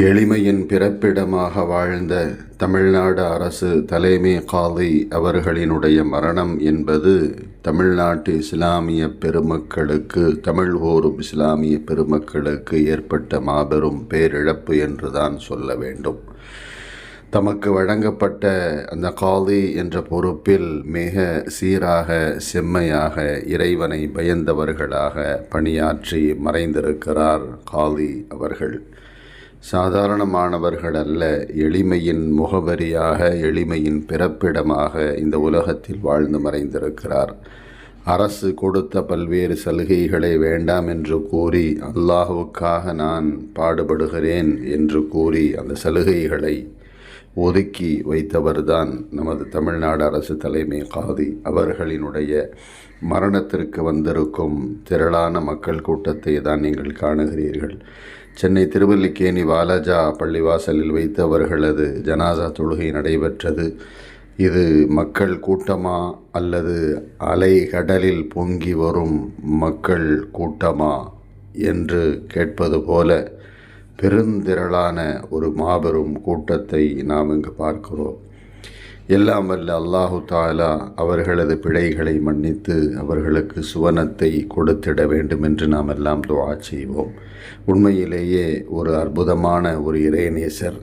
எளிமையின் பிறப்பிடமாக வாழ்ந்த தமிழ்நாடு அரசு தலைமை காதி அவர்களினுடைய மரணம் என்பது தமிழ்நாட்டு இஸ்லாமிய பெருமக்களுக்கு, தமிழ் கூறும் இஸ்லாமிய பெருமக்களுக்கு ஏற்பட்ட மாபெரும் பேரிழப்பு என்றுதான் சொல்ல வேண்டும். தமக்கு வழங்கப்பட்ட அந்த காதி என்ற பொறுப்பில் மிக சீராக, செம்மையாக, இறைவனை பயந்தவர்களாக பணியாற்றி மறைந்திருக்கிறார் காதி அவர்கள். சாதாரணமானவர்கள் அல்ல, எளிமையின் முகவரியாக, எளிமையின் பிறப்பிடமாக இந்த உலகத்தில் வாழ்ந்து மறைந்திருக்கிறார். அரசு கொடுத்த பல்வேறு சலுகைகளை வேண்டாம் என்று கூறி, அல்லாஹுவுக்காக நான் பாடுபடுகிறேன் என்று கூறி அந்த சலுகைகளை ஒதுக்கி வைத்தவர்தான் நமது தமிழ்நாடு அரசு தலைமை காதி அவர்களினுடைய மரணத்திற்கு வந்திருக்கும் திரளான மக்கள் கூட்டத்தை தான் நீங்கள் காணுகிறீர்கள். சென்னை திருவல்லிக்கேணி வாலாஜா பள்ளிவாசலில் வைத்து அவர்களது ஜனாசா தொழுகை நடைபெற்றது. இது மக்கள் கூட்டமா அல்லது அலைகடலில் பொங்கி வரும் மக்கள் கூட்டமா என்று கேட்பது போல பெருந்திரளான ஒரு மாபெரும் கூட்டத்தை நாம் இங்கு பார்க்கிறோம். எல்லாம் வல்ல அல்லாஹு தாலா அவர்களது பிழைகளை மன்னித்து அவர்களுக்கு சுவனத்தை கொடுத்திட வேண்டும் என்று நாம் எல்லாம் துஆ செய்வோம். உண்மையிலேயே ஒரு அற்புதமான ஒரு இறைநேசர்